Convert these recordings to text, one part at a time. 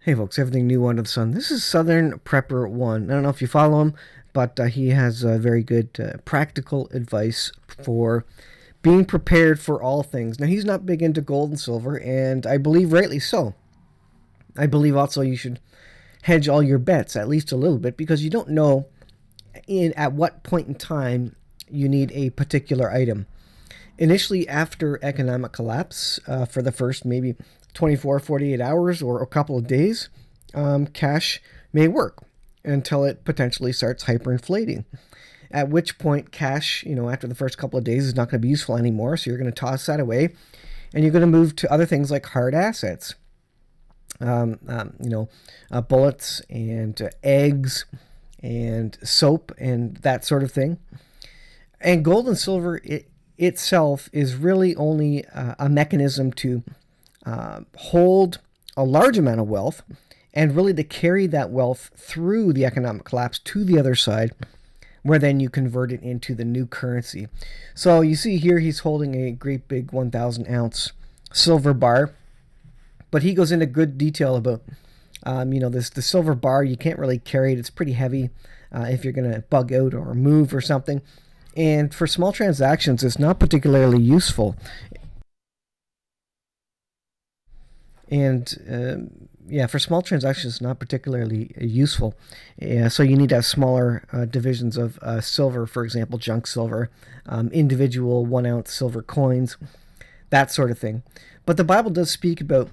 Hey folks, everything new under the sun. This is SouthernPrepper1. I don't know if you follow him, but he has very good practical advice for being prepared for all things. Now, he's not big into gold and silver, and I believe rightly so. I believe also you should hedge all your bets, at least a little bit, because you don't know at what point in time you need a particular item. Initially, after economic collapse, for the first maybe 24, 48 hours or a couple of days, cash may work until it potentially starts hyperinflating. At which point, cash, after the first couple of days is not going to be useful anymore, so you're going to toss that away, and you're going to move to other things like hard assets. Bullets and eggs and soap and that sort of thing. And gold and silver itself is really only a mechanism to hold a large amount of wealth and really to carry that wealth through the economic collapse to the other side, where then you convert it into the new currency. So you see here he's holding a great big 1,000-ounce silver bar, but he goes into good detail about the silver bar. You can't really carry it. It's pretty heavy if you're going to bug out or move or something. And for small transactions, it's not particularly useful. And for small transactions, it's not particularly useful. So you need to have smaller divisions of silver, for example, junk silver, individual 1-ounce silver coins, that sort of thing. But the Bible does speak about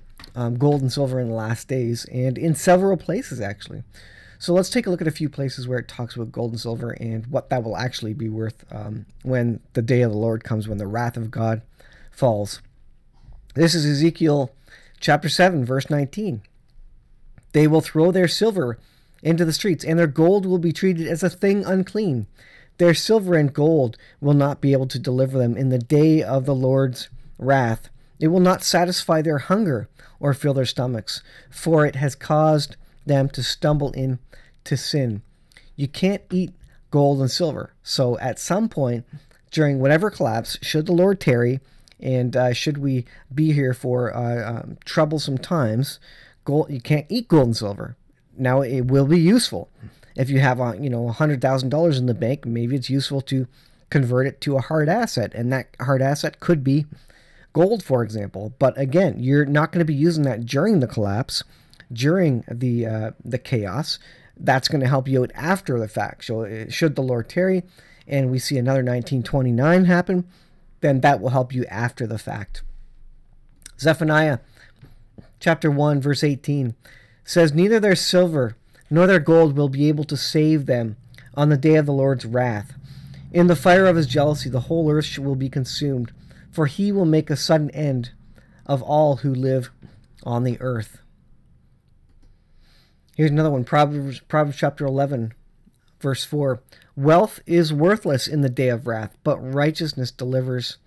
gold and silver in the last days, and in several places, actually. So let's take a look at a few places where it talks about gold and silver and what that will actually be worth when the day of the Lord comes, when the wrath of God falls. This is Ezekiel chapter 7, verse 19. They will throw their silver into the streets, and their gold will be treated as a thing unclean. Their silver and gold will not be able to deliver them in the day of the Lord's wrath. It will not satisfy their hunger or fill their stomachs, for it has caused them to stumble into sin. You can't eat gold and silver. So at some point during whatever collapse, should the Lord tarry, and should we be here for troublesome times, you can't eat gold and silver. Now, it will be useful. If you have $100,000 in the bank, maybe it's useful to convert it to a hard asset, and that hard asset could be gold, for example. But again, you're not going to be using that during the collapse, during the chaos. That's going to help you out after the fact. So should the Lord tarry and we see another 1929 happen, then that will help you after the fact. Zephaniah chapter 1 verse 18 says, neither their silver nor their gold will be able to save them on the day of the Lord's wrath. In the fire of his jealousy the whole earth will be consumed, for he will make a sudden end of all who live on the earth. Here's another one, Proverbs chapter 11, verse 4. Wealth is worthless in the day of wrath, but righteousness delivers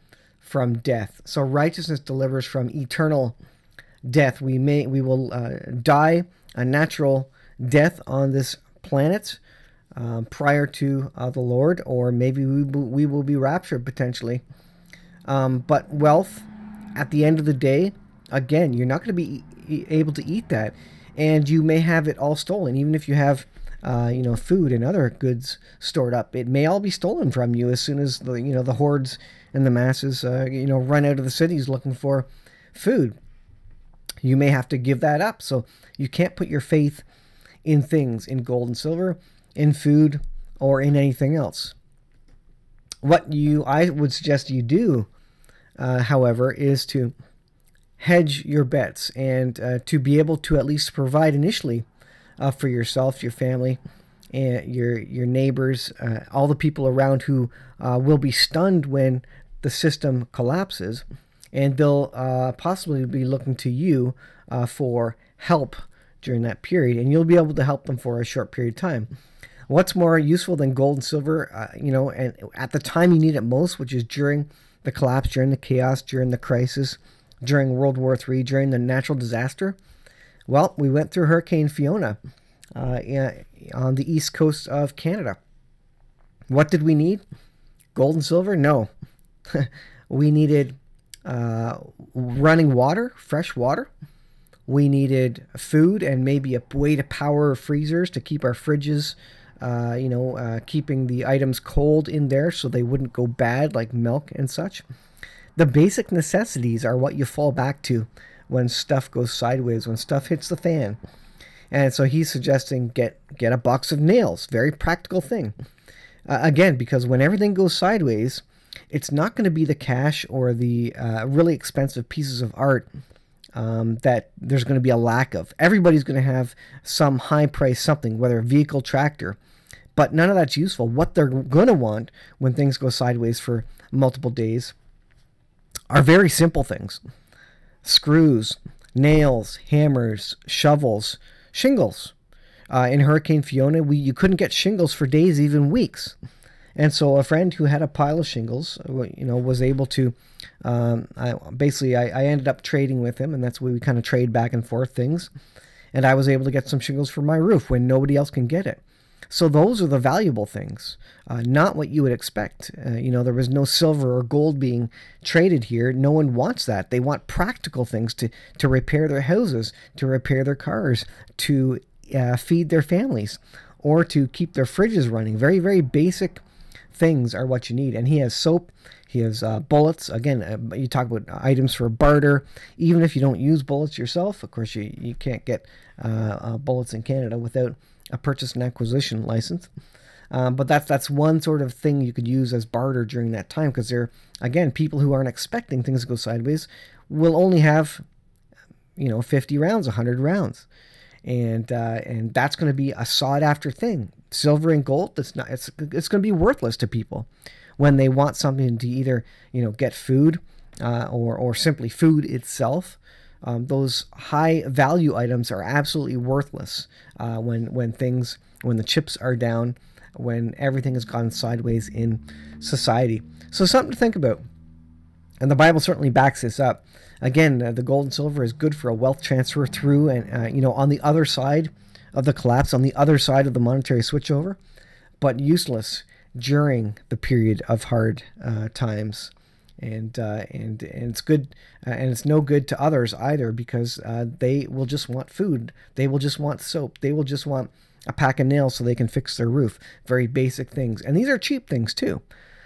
from death. So righteousness delivers from eternal death. We will die a natural death on this planet prior to the Lord, or maybe we will be raptured potentially. But wealth, at the end of the day, again, you're not going to be able to eat that. And you may have it all stolen, even if you have, food and other goods stored up. It may all be stolen from you as soon as the hordes and the masses, run out of the cities looking for food. You may have to give that up. So you can't put your faith in things, in gold and silver, in food, or in anything else. What I would suggest you do, however, is to hedge your bets and to be able to at least provide initially for yourself, your family, and your neighbors, all the people around who will be stunned when the system collapses, and they'll possibly be looking to you for help during that period, and you'll be able to help them for a short period of time. What's more useful than gold and silver, and at the time you need it most, which is during the collapse, during the chaos, during the crisis, during World War III, during the natural disaster? Well, we went through Hurricane Fiona on the east coast of Canada. What did we need? Gold and silver? No. We needed running water, fresh water. We needed food and maybe a way to power freezers to keep our fridges, keeping the items cold in there so they wouldn't go bad, like milk and such. The basic necessities are what you fall back to when stuff goes sideways, when stuff hits the fan. And so he's suggesting get a box of nails. Very practical thing. Again, because when everything goes sideways, it's not going to be the cash or the really expensive pieces of art that there's going to be a lack of. Everybody's going to have some high price something, whether a vehicle, tractor, but none of that's useful. What they're going to want when things go sideways for multiple days are very simple things. Screws, nails, hammers, shovels, shingles. In Hurricane Fiona, you couldn't get shingles for days, even weeks. And so a friend who had a pile of shingles, was able to, I ended up trading with him, and that's where we kind of trade back and forth things. And I was able to get some shingles for my roof when nobody else can get it. So those are the valuable things, not what you would expect. There was no silver or gold being traded here. No one wants that. They want practical things to repair their houses, to repair their cars, to feed their families, or to keep their fridges running. Very, very basic things are what you need. And he has soap, he has bullets. Again, you talk about items for barter. Even if you don't use bullets yourself, of course you can't get bullets in Canada without a purchase and acquisition license. But that's one sort of thing you could use as barter during that time, because they're, again, people who aren't expecting things to go sideways will only have 50 rounds, 100 rounds. And that's going to be a sought after thing. Silver and gold, it's going to be worthless to people when they want something to either get food or simply food itself. Those high value items are absolutely worthless when the chips are down, when everything has gone sideways in society. So something to think about. And the Bible certainly backs this up. Again, the gold and silver is good for a wealth transfer through and, on the other side of the collapse, on the other side of the monetary switchover, but useless during the period of hard times. And it's good, and it's no good to others either, because they will just want food. They will just want soap. They will just want a pack of nails so they can fix their roof. Very basic things. And these are cheap things too.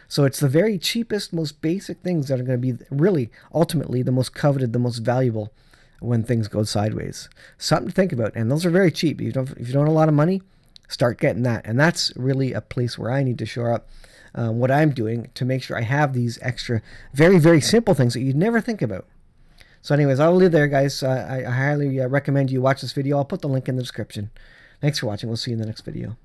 So it's the very cheapest, most basic things that are going to be really, ultimately, the most coveted, the most valuable when things go sideways. Something to think about. And those are very cheap. If you don't have a lot of money, start getting that. And that's really a place where I need to shore up what I'm doing to make sure I have these extra, very, very simple things that you'd never think about. So anyways, I'll leave there, guys. I highly recommend you watch this video. I'll put the link in the description. Thanks for watching. We'll see you in the next video.